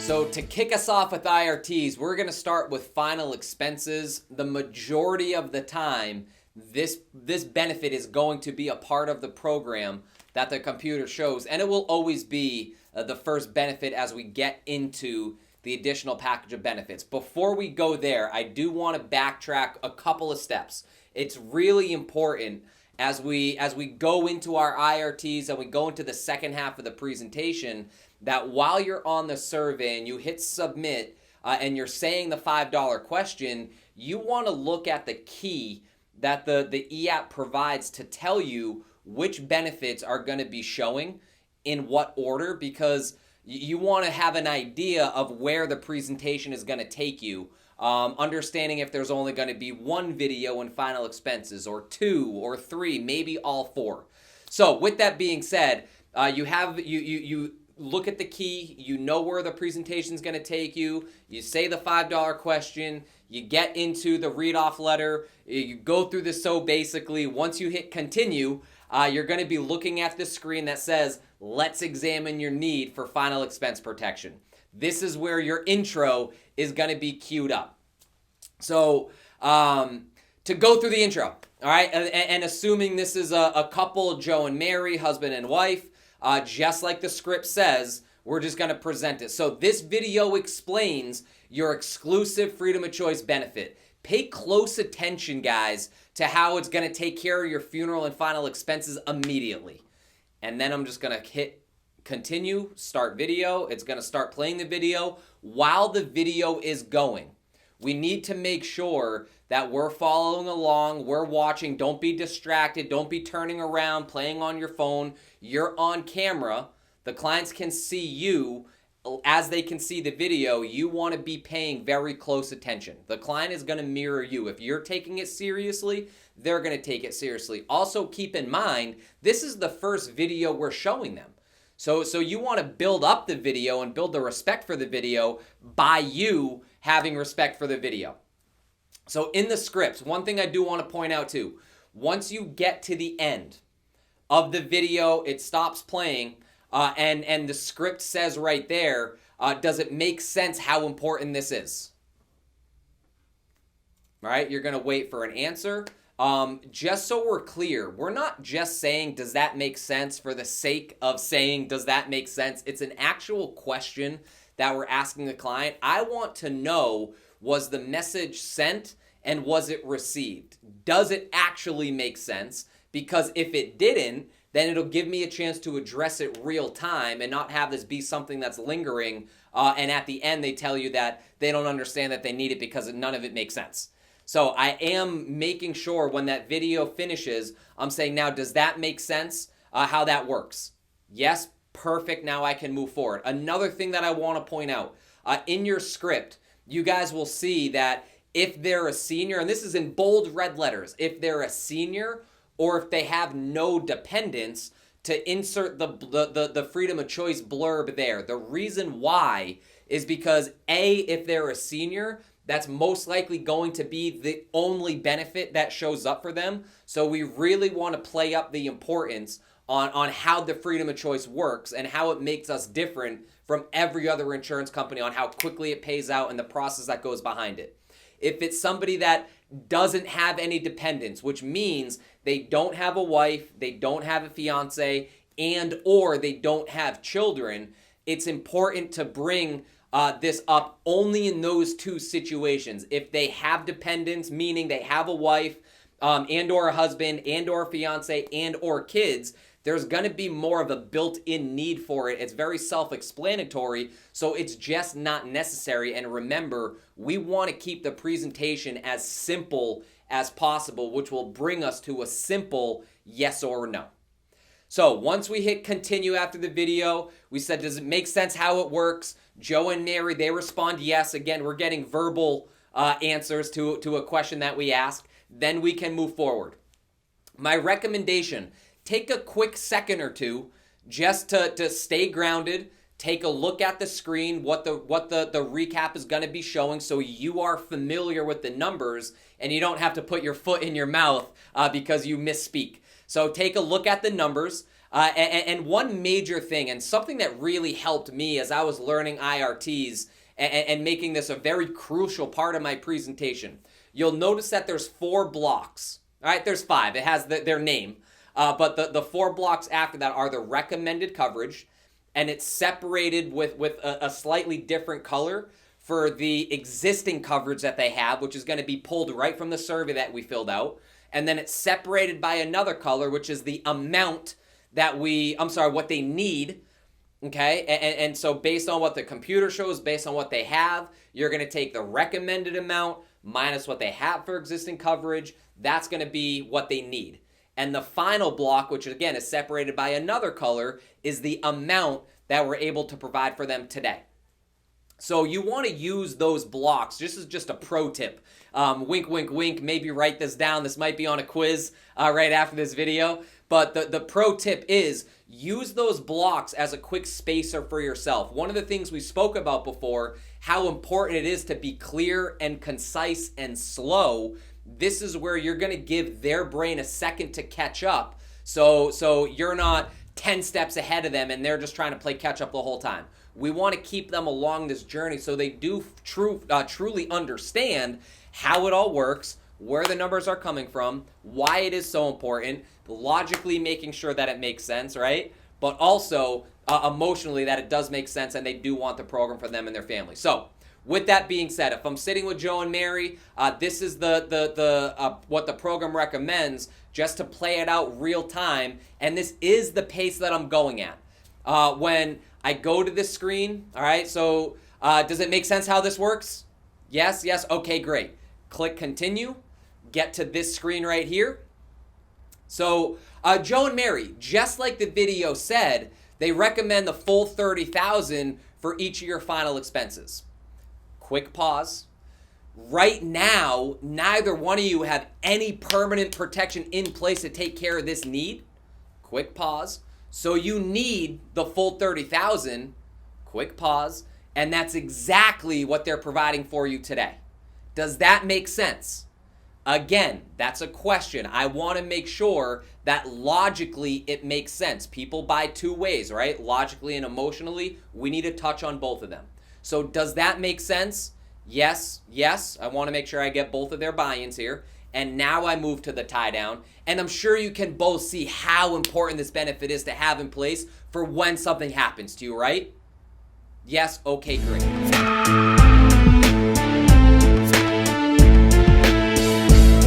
So to kick us off with IRTs, we're going to start with final expenses. The majority of the time, this benefit is going to be a part of the program that the computer shows, and it will always be the first benefit as we get into the additional package of benefits. Before we go there, I do want to backtrack a couple of steps. It's really important as we go into our IRTs and we go into the second half of the presentation that while you're on the survey and you hit submit and you're saying the $5 question, you want to look at the key that the e-app provides to tell you which benefits are going to be showing in what order, because you want to have an idea of where the presentation is going to take you. Understanding if there's only going to be one video in final expenses or two or three, maybe all four. So with that being said, you look at the key, you know where the presentation is going to take you, you say the $5 question, you get into the read-off letter, you go through this. So basically, once you hit continue, you're going to be looking at the screen that says, let's examine your need for final expense protection. This is where your intro is going to be queued up. So to go through the intro, all right, and assuming this is a couple, Joe and Mary, husband and wife, just like the script says, we're just going to present it. So this video explains your exclusive freedom of choice benefit. Pay close attention, guys, to how it's going to take care of your funeral and final expenses immediately. And then I'm just going to hit continue, start video. It's going to start playing the video. While the video is going, we need to make sure that we're following along, we're watching. Don't be distracted. Don't be turning around, playing on your phone. You're on camera. The clients can see you as they can see the video. You want to be paying very close attention. The client is going to mirror you. If you're taking it seriously, they're going to take it seriously. Also, keep in mind, this is the first video we're showing them. So you want to build up the video and build the respect for the video by you having respect for the video. So in the scripts, one thing I do want to point out too, once you get to the end of the video, it stops playing, and the script says right there, does it make sense how important this is? All right, you're going to wait for an answer. Just so we're clear, we're not just saying, does that make sense for the sake of saying, does that make sense? It's an actual question that we're asking the client. I want to know, was the message sent and was it received? Does it actually make sense? Because if it didn't, then it'll give me a chance to address it real time and not have this be something that's lingering. And at the end, they tell you that they don't understand that they need it because none of it makes sense. So I am making sure when that video finishes, I'm saying, now, does that make sense? How that works? Yes, perfect. Now I can move forward. Another thing that I want to point out, in your script, you guys will see that if they're a senior, and this is in bold red letters, if they're a senior or if they have no dependents, to insert the freedom of choice blurb there. The reason why is because if they're a senior, that's most likely going to be the only benefit that shows up for them. So we really want to play up the importance on how the freedom of choice works and how it makes us different from every other insurance company on how quickly it pays out and the process that goes behind it. If it's somebody that doesn't have any dependents, which means they don't have a wife, they don't have a fiance, and or they don't have children, it's important to bring this up only in those two situations. If they have dependents, meaning they have a wife and or a husband and or a fiance and or kids, there's going to be more of a built-in need for it. It's very self-explanatory, so it's just not necessary. And remember, we want to keep the presentation as simple as possible, which will bring us to a simple yes or no. So once we hit continue after the video, we said, does it make sense how it works? Joe and Mary, they respond yes. Again, we're getting verbal answers to a question that we asked. Then we can move forward. My recommendation, take a quick second or two just to stay grounded. Take a look at the screen, what the recap is going to be showing, so you are familiar with the numbers and you don't have to put your foot in your mouth because you misspeak. So take a look at the numbers. And one major thing, and something that really helped me as I was learning IRTs and making this a very crucial part of my presentation, you'll notice that there's 4 blocks. All right, there's 5. It has their name. But the 4 blocks after that are the recommended coverage, and it's separated with a slightly different color for the existing coverage that they have, which is going to be pulled right from the survey that we filled out. And then it's separated by another color, which is the amount that what they need. Okay, and so based on what the computer shows, based on what they have, you're going to take the recommended amount minus what they have for existing coverage. That's going to be what they need. And the final block, which again is separated by another color, is the amount that we're able to provide for them today. So you want to use those blocks. This is just a pro tip. Wink, wink, wink. Maybe write this down. This might be on a quiz right after this video. But the pro tip is use those blocks as a quick spacer for yourself. One of the things we spoke about before, how important it is to be clear and concise and slow. This is where you're going to give their brain a second to catch up. So you're not 10 steps ahead of them and they're just trying to play catch up the whole time. We want to keep them along this journey so they do truly understand how it all works, where the numbers are coming from, why it is so important, logically making sure that it makes sense, right? But also emotionally that it does make sense and they do want the program for them and their family. So with that being said, if I'm sitting with Joe and Mary, this is what the program recommends, just to play it out real time, and this is the pace that I'm going at. When I go to this screen, all right, so does it make sense how this works? Yes, okay, great. Click continue, get to this screen right here. So Joe and Mary, just like the video said, they recommend the full $30,000 for each of your final expenses. Quick pause. Right now, neither one of you have any permanent protection in place to take care of this need. Quick pause. So you need the full $30,000. Quick pause. And that's exactly what they're providing for you today. Does that make sense? Again, that's a question. I want to make sure that logically it makes sense. People buy 2 ways, right? Logically and emotionally, we need to touch on both of them. So does that make sense? Yes. I want to make sure I get both of their buy-ins here. And now I move to the tie down. And I'm sure you can both see how important this benefit is to have in place for when something happens to you, right? Yes, okay, great.